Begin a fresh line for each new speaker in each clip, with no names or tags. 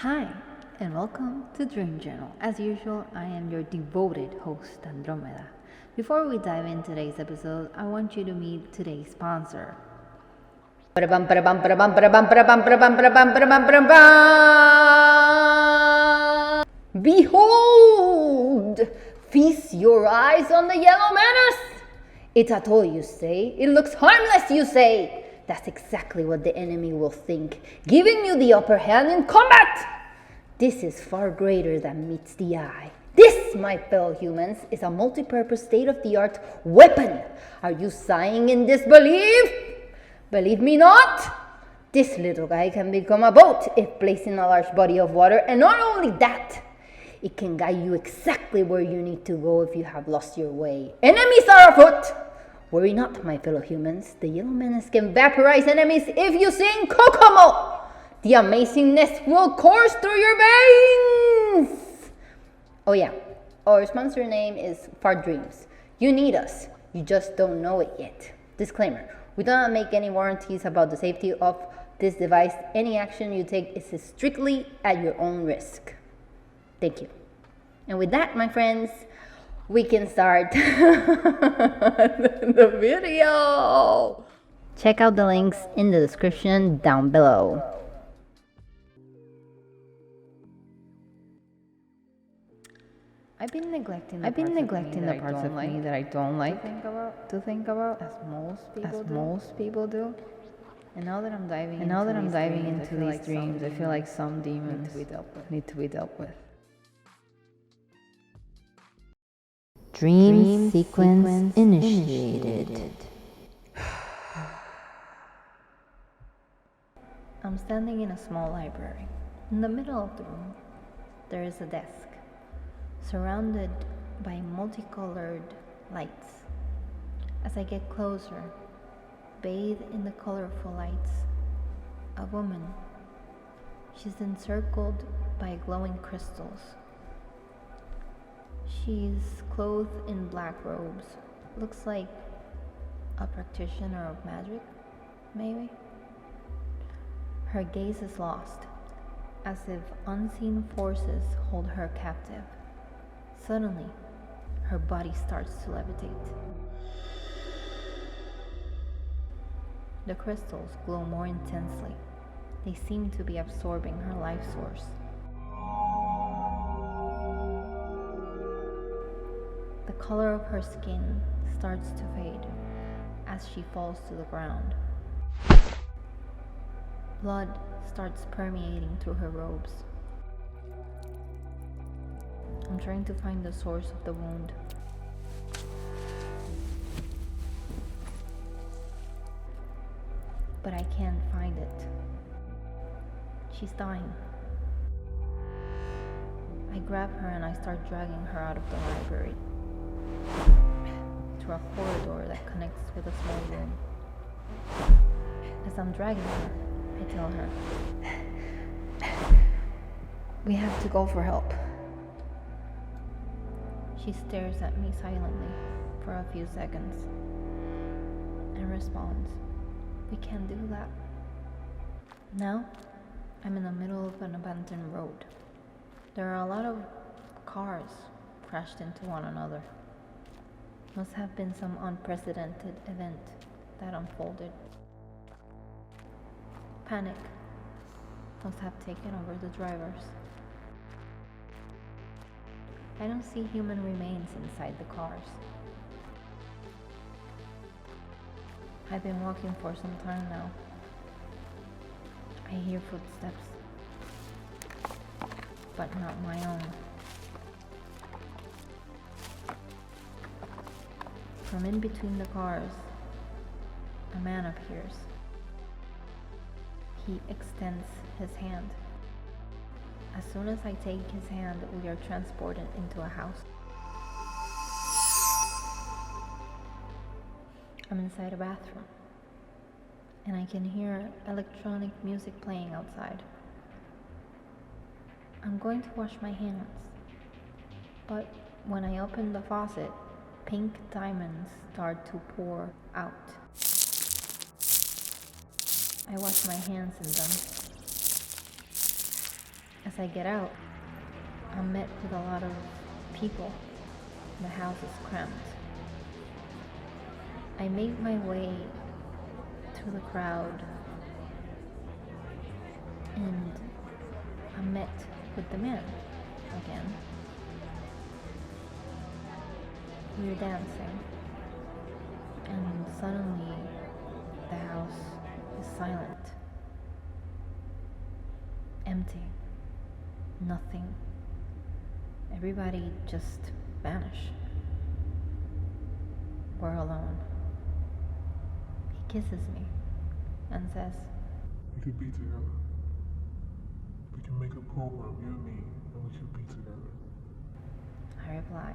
Hi, and welcome to Dream Journal. As usual, I am your devoted host, Andromeda. Before we dive into today's episode, I want you to meet today's sponsor.
Behold! Feast your eyes on the yellow menace! It's a toy, you say. It looks harmless, you say. That's exactly what the enemy will think, giving you the upper hand in combat. This is far greater than meets the eye. This, my fellow humans, is a multi-purpose state-of-the-art weapon. Are you sighing in disbelief? Believe me not? This little guy can become a boat if placed in a large body of water, and not only that, it can guide you exactly where you need to go if you have lost your way. Enemies are afoot! Worry not, my fellow humans. The yellow menace can vaporize enemies if you sing Kokomo. The amazingness will course through your veins. Oh yeah, our sponsor name is Fart Dreams. You need us. You just don't know it yet. Disclaimer. We do not make any warranties about the safety of this device. Any action you take is strictly at your own risk. Thank you. And with that, my friends, we can start the video. Check out the links in the description down below.
I've been neglecting
the parts of me that I don't like
to think about
as most
people do. And now that I'm diving into these dreams, I feel like some demons need to be dealt with.
Dream sequence initiated.
I'm standing in a small library. In the middle of the room, there is a desk, surrounded by multicolored lights. As I get closer, bathed in the colorful lights, a woman. She's encircled by glowing crystals. She's clothed in black robes. Looks like a practitioner of magic, maybe? Her gaze is lost, as if unseen forces hold her captive. Suddenly, her body starts to levitate. The crystals glow more intensely. They seem to be absorbing her life source. The color of her skin starts to fade as she falls to the ground. Blood starts permeating through her robes. I'm trying to find the source of the wound. But I can't find it. She's dying. I grab her and I start dragging her out of the library through a corridor that connects with a small room. As I'm dragging her, I tell her, "We have to go for help." She stares at me silently for a few seconds and responds, "We can't do that." Now, I'm in the middle of an abandoned road. There are a lot of cars crashed into one another. Must have been some unprecedented event that unfolded. Panic must have taken over the drivers. I don't see human remains inside the cars. I've been walking for some time now. I hear footsteps, but not my own. From in between the cars, a man appears. He extends his hand. As soon as I take his hand, we are transported into a house. I'm inside a bathroom, and I can hear electronic music playing outside. I'm going to wash my hands, but when I open the faucet, pink diamonds start to pour out. I wash my hands in them. As I get out, I'm met with a lot of people. The house is cramped. I make my way through the crowd and I'm met with the man again. We're dancing and suddenly the house is silent. Empty. Nothing. Everybody just vanished. We're alone. He kisses me and says,
"We could be together. We can make a program, you and me, and we could be together."
I reply,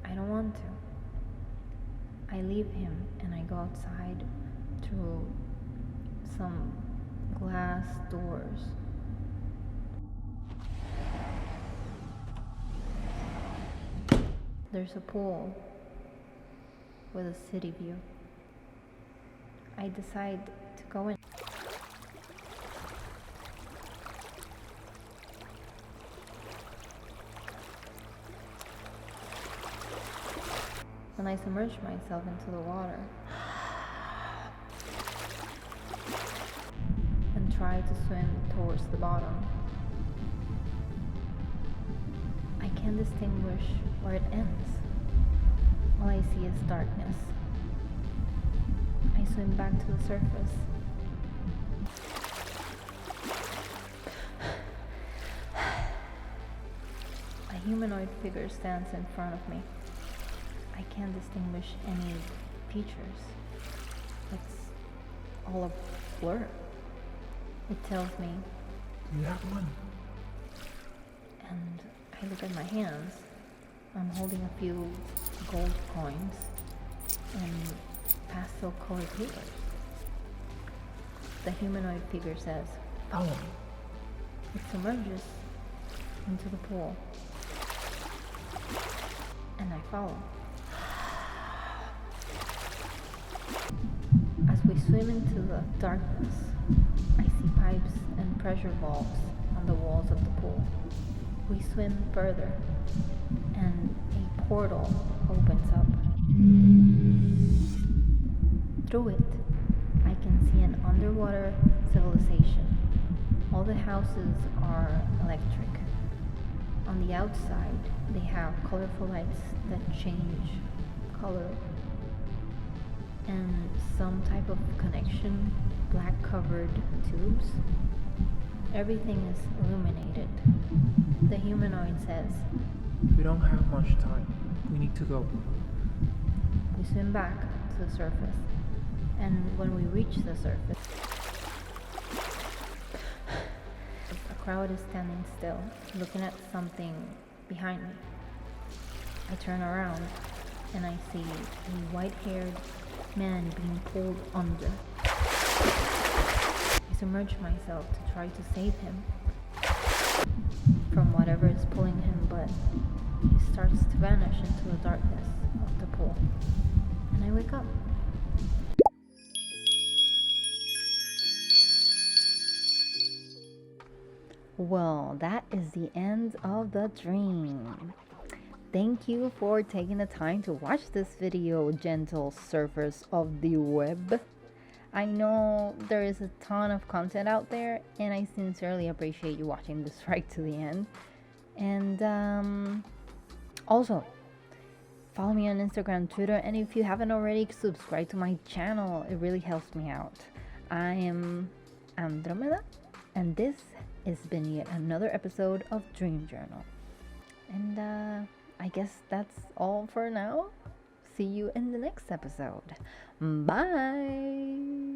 I don't want to. I leave him and I go outside through some glass doors. There's a pool with a city view. I decide to go in. When I submerge myself into the water and try to swim towards the bottom, I can't distinguish where it ends. All I see is darkness. I swim back to the surface. A humanoid figure stands in front of me. I can't distinguish any features. It's all a blur. It tells me,
"Do you have money?"
and I look at my hands. I'm holding a few gold coins and pastel colored papers. The humanoid figure says,
"Follow me."
it submerges into the pool. And I follow. As we swim into the darkness, I see pipes and pressure valves on the walls of the pool. We swim further, and a portal opens up. Through it, I can see an underwater civilization. All the houses are electric. On the outside, they have colorful lights that change color and some type of connection, black covered tubes. Everything is illuminated. The humanoid says,
"We don't have much time. We need to go."
we swim back to the surface, and when we reach the surface, a crowd is standing still, looking at something behind me. I turn around and I see a white-haired man being pulled under. I submerge myself to try to save him from whatever is pulling him, but he starts to vanish into the darkness of the pool, and I wake up.
Well, that is the end of the dream. Thank you for taking the time to watch this video, gentle surfers of the web. I know there is a ton of content out there, and I sincerely appreciate you watching this right to the end. And also, follow me on Instagram, Twitter, and if you haven't already, subscribe to my channel. It really helps me out. I am Andromeda, and this has been yet another episode of Dream Journal. And I guess that's all for now. See you in the next episode. Bye.